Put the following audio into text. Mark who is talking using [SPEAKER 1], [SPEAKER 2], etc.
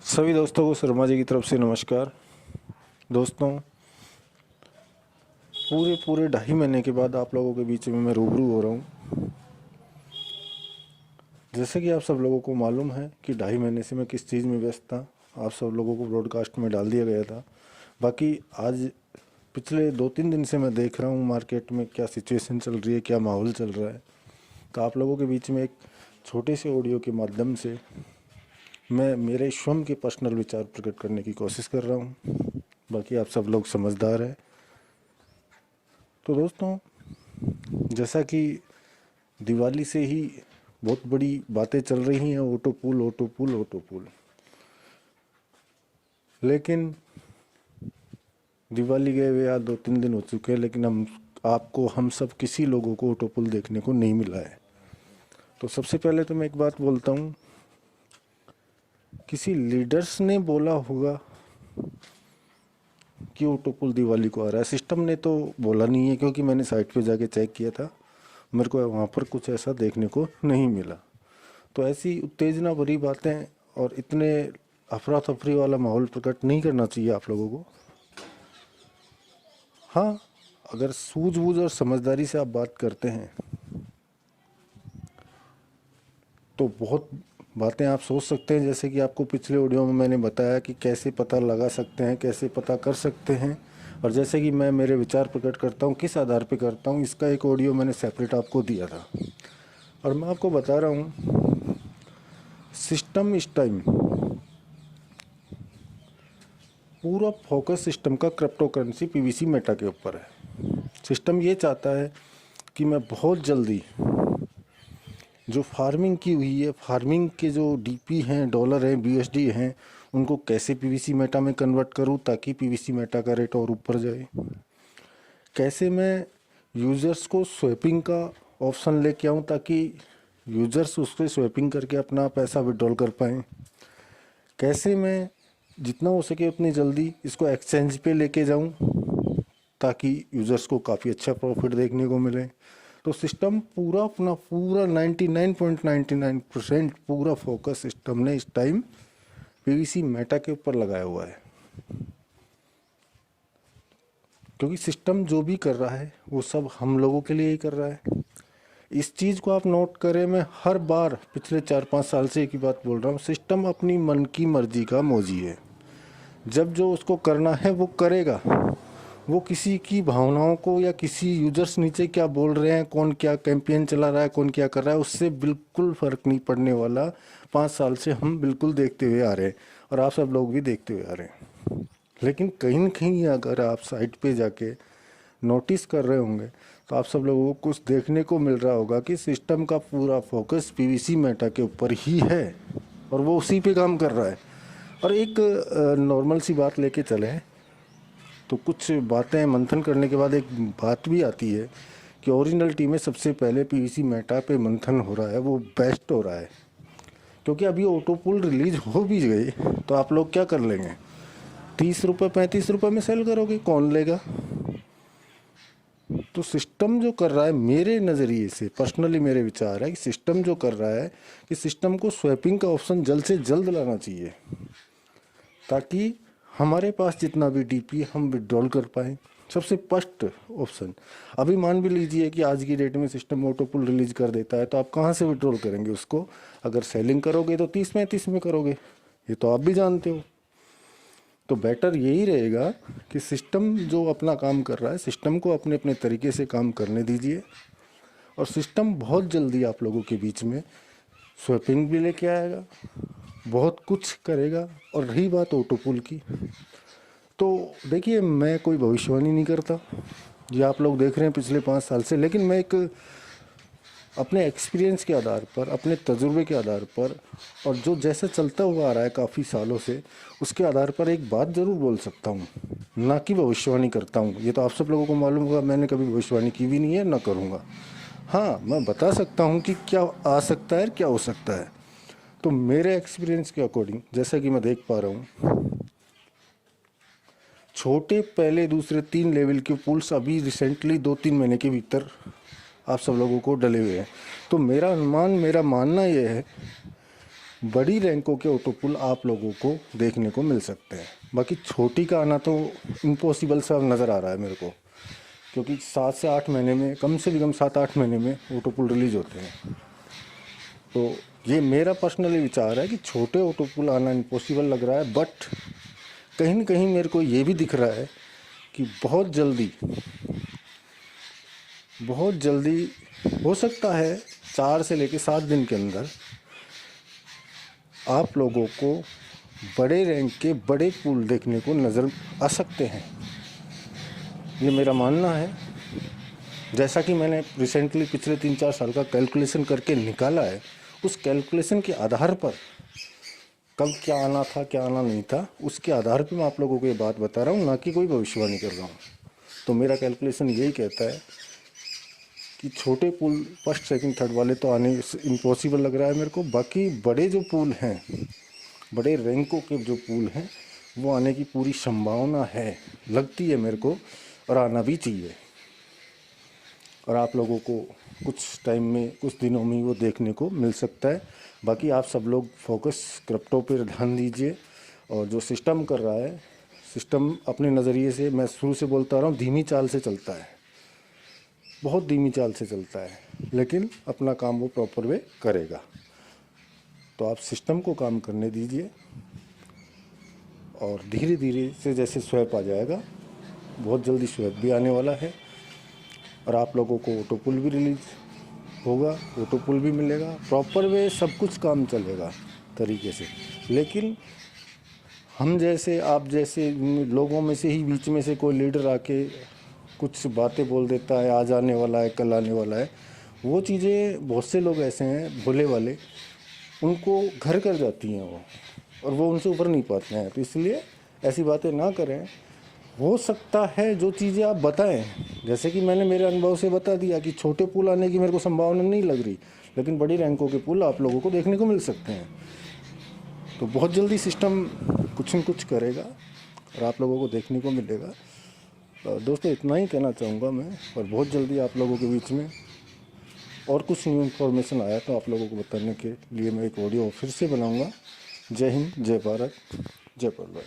[SPEAKER 1] सभी दोस्तों को शर्मा जी की तरफ से नमस्कार। दोस्तों, पूरे 2.5 महीने के बाद आप लोगों के बीच में मैं रूबरू हो रहा हूँ। जैसे कि आप सब लोगों को मालूम है कि 2.5 महीने से मैं किस चीज़ में व्यस्त था, आप सब लोगों को ब्रॉडकास्ट में डाल दिया गया था। बाकी आज पिछले 2-3 दिन से मैं देख रहा हूँ मार्केट में क्या सिचुएशन चल रही है, क्या माहौल चल रहा है। तो आप लोगों के बीच में एक छोटे से ऑडियो के माध्यम से मैं मेरे स्वयं के पर्सनल विचार प्रकट करने की कोशिश कर रहा हूँ। बाकी आप सब लोग समझदार हैं। तो दोस्तों, जैसा कि दिवाली से ही बहुत बड़ी बातें चल रही हैं, auto pool auto pool auto pool. लेकिन दिवाली गए हुए आज 2-3 दिन हो चुके हैं, लेकिन हम सब किसी लोगों को ऑटो पूल देखने को नहीं मिला है। तो सबसे पहले तो मैं एक बात बोलता हूँ, किसी लीडर्स ने बोला होगा कि ऑटो पुल दिवाली को आ रहा है। सिस्टम ने तो बोला नहीं है, क्योंकि मैंने साइट पे जाके चेक किया था, मेरे को वहाँ पर कुछ ऐसा देखने को नहीं मिला। तो ऐसी उत्तेजना भरी बातें और इतने अफरा तफरी वाला माहौल प्रकट नहीं करना चाहिए आप लोगों को। हाँ, अगर सूझबूझ और समझदारी से आप बात करते हैं तो बहुत बातें आप सोच सकते हैं। जैसे कि आपको पिछले ऑडियो में मैंने बताया कि कैसे पता लगा सकते हैं, कैसे पता कर सकते हैं, और जैसे कि मैं मेरे विचार प्रकट करता हूँ, किस आधार पे करता हूँ, इसका एक ऑडियो मैंने सेपरेट आपको दिया था। और मैं आपको बता रहा हूँ, सिस्टम इस टाइम पूरा फोकस सिस्टम का क्रिप्टो करेंसी पीवीसी मेटा के ऊपर है। सिस्टम ये चाहता है कि मैं बहुत जल्दी जो फार्मिंग की हुई है, फार्मिंग के जो डीपी हैं, डॉलर हैं, बीएसडी हैं, उनको कैसे पीवीसी मेटा में कन्वर्ट करूं ताकि पीवीसी मेटा का रेट और ऊपर जाए। कैसे मैं यूज़र्स को स्वैपिंग का ऑप्शन लेके आऊं ताकि यूज़र्स उसको स्वैपिंग करके अपना पैसा विड्रॉल कर पाएँ। कैसे मैं जितना हो सके उतनी जल्दी इसको एक्सचेंज पे लेके जाऊं ताकि यूज़र्स को काफ़ी अच्छा प्रॉफिट देखने को मिले। तो सिस्टम पूरा 99.99% पूरा फोकस सिस्टम ने इस टाइम पीवीसी मेटा के ऊपर लगाया हुआ है, क्योंकि सिस्टम जो भी कर रहा है वो सब हम लोगों के लिए ही कर रहा है। इस चीज़ को आप नोट करें, मैं हर बार पिछले 4-5 साल से एक ही बात बोल रहा हूँ, सिस्टम अपनी मन की मर्जी का मौजी है। जब जो उसको करना है वो करेगा। वो किसी की भावनाओं को या किसी यूजर्स नीचे क्या बोल रहे हैं, कौन क्या कैंपेन चला रहा है, कौन क्या कर रहा है, उससे बिल्कुल फ़र्क नहीं पड़ने वाला। 5 साल से हम बिल्कुल देखते हुए आ रहे हैं और आप सब लोग भी देखते हुए आ रहे हैं। लेकिन कहीं न कहीं अगर आप साइट पे जाके नोटिस कर रहे होंगे तो आप सब लोगों को कुछ देखने को मिल रहा होगा कि सिस्टम का पूरा फोकस पीवीसी मेटा के ऊपर ही है और वो उसी पे काम कर रहा है। और एक नॉर्मल सी बात लेके चले तो कुछ बातें मंथन करने के बाद एक बात भी आती है कि ओरिजिनलिटी में सबसे पहले पीवीसी मेटा पे मंथन हो रहा है, वो बेस्ट हो रहा है। क्योंकि अभी ऑटो पुल रिलीज हो भी गई तो आप लोग क्या कर लेंगे, 30 रुपये 35 रुपये में सेल करोगे, कौन लेगा। तो सिस्टम जो कर रहा है, मेरे नज़रिए से पर्सनली मेरे विचार है कि सिस्टम जो कर रहा है कि सिस्टम को स्वैपिंग का ऑप्शन जल्द से जल्द लाना चाहिए ताकि हमारे पास जितना भी डीपी हम विड्रॉल कर पाएँ। सबसे फर्स्ट ऑप्शन, अभी मान भी लीजिए कि आज की डेट में सिस्टम ऑटो पुल रिलीज कर देता है तो आप कहाँ से विड्रॉल करेंगे उसको। अगर सेलिंग करोगे तो 30-35 में करोगे, ये तो आप भी जानते हो। तो बेटर यही रहेगा कि सिस्टम जो अपना काम कर रहा है, सिस्टम को अपने अपने तरीके से काम करने दीजिए और सिस्टम बहुत जल्दी आप लोगों के बीच में स्वैपिंग भी लेके आएगा, बहुत कुछ करेगा। और रही बात ऑटो पुल की, तो देखिए मैं कोई भविष्यवाणी नहीं करता, ये आप लोग देख रहे हैं पिछले 5 साल से, लेकिन मैं एक अपने एक्सपीरियंस के आधार पर, अपने तजुर्बे के आधार पर और जो जैसा चलता हुआ आ रहा है काफ़ी सालों से, उसके आधार पर एक बात ज़रूर बोल सकता हूँ, ना कि भविष्यवाणी करता हूँ। ये तो आप सब लोगों को मालूम होगा, मैंने कभी भविष्यवाणी की भी नहीं है, ना करूँगा। हाँ, मैं बता सकता हूँ कि क्या आ सकता है, क्या हो सकता है। तो मेरे एक्सपीरियंस के अकॉर्डिंग जैसा कि मैं देख पा रहा हूँ, छोटे पहले दूसरे 3 लेवल के पुल्स अभी रिसेंटली 2-3 महीने के भीतर आप सब लोगों को डले हुए हैं। तो मेरा अनुमान, मेरा मानना यह है बड़ी रैंकों के ऑटो पुल आप लोगों को देखने को मिल सकते हैं। बाकी छोटी का आना तो इम्पॉसिबल सा नज़र आ रहा है मेरे को, क्योंकि 7 से 8 महीने में, कम से भी कम 7-8 महीने में ऑटो पुल रिलीज़ होते हैं। तो ये मेरा पर्सनली विचार है कि छोटे ऑटो पुल आना इम्पॉसिबल लग रहा है, बट कहीं न कहीं मेरे को ये भी दिख रहा है कि बहुत जल्दी हो सकता है 4 से लेकर 7 दिन के अंदर आप लोगों को बड़े रैंक के बड़े पुल देखने को नज़र आ सकते हैं। ये मेरा मानना है। जैसा कि मैंने रिसेंटली पिछले 3-4 साल का कैलकुलेशन करके निकाला है, उस कैलकुलेशन के आधार पर कब क्या आना था क्या आना नहीं था, उसके आधार पर मैं आप लोगों को ये बात बता रहा हूँ, ना कि कोई भविष्यवाणी कर रहा हूँ। तो मेरा कैलकुलेशन यही कहता है कि छोटे पुल फर्स्ट सेकंड थर्ड वाले तो आने इम्पॉसिबल लग रहा है मेरे को। बाकी बड़े जो पुल हैं, बड़े रैंकों के जो पुल हैं, वो आने की पूरी संभावना है, लगती है मेरे को, और आना भी चाहिए। और आप लोगों को कुछ टाइम में, कुछ दिनों में वो देखने को मिल सकता है। बाकी आप सब लोग फोकस क्रिप्टो पर ध्यान दीजिए। और जो सिस्टम कर रहा है, सिस्टम अपने नज़रिए से, मैं शुरू से बोलता रहा हूँ, धीमी चाल से चलता है, बहुत धीमी चाल से चलता है, लेकिन अपना काम वो प्रॉपर वे करेगा। तो आप सिस्टम को काम करने दीजिए, और धीरे धीरे से जैसे स्वैप आ जाएगा, बहुत जल्दी स्वैप भी आने वाला है, और आप लोगों को ऑटो पुल भी रिलीज़ होगा, ऑटो पुल भी मिलेगा, प्रॉपर वे सब कुछ काम चलेगा तरीके से। लेकिन हम जैसे, आप जैसे लोगों में से ही बीच में से कोई लीडर आके कुछ बातें बोल देता है, आज आने वाला है, कल आने वाला है, वो चीज़ें बहुत से लोग ऐसे हैं भोले वाले, उनको घर कर जाती हैं वो, और वो उनसे ऊपर नहीं पाते हैं। तो इसलिए ऐसी बातें ना करें। हो सकता है जो चीज़ें आप बताएं, जैसे कि मैंने मेरे अनुभव से बता दिया कि छोटे पुल आने की मेरे को संभावना नहीं लग रही, लेकिन बड़ी रैंकों के पुल आप लोगों को देखने को मिल सकते हैं। तो बहुत जल्दी सिस्टम कुछ न कुछ करेगा और आप लोगों को देखने को मिलेगा। दोस्तों, इतना ही कहना चाहूँगा मैं, और बहुत जल्दी आप लोगों के बीच में और कुछ न्यू इन्फॉर्मेशन आया तो आप लोगों को बताने के लिए मैं एक ऑडियो फिर से बनाऊँगा। जय हिंद, जय भारत, जय प्रलय।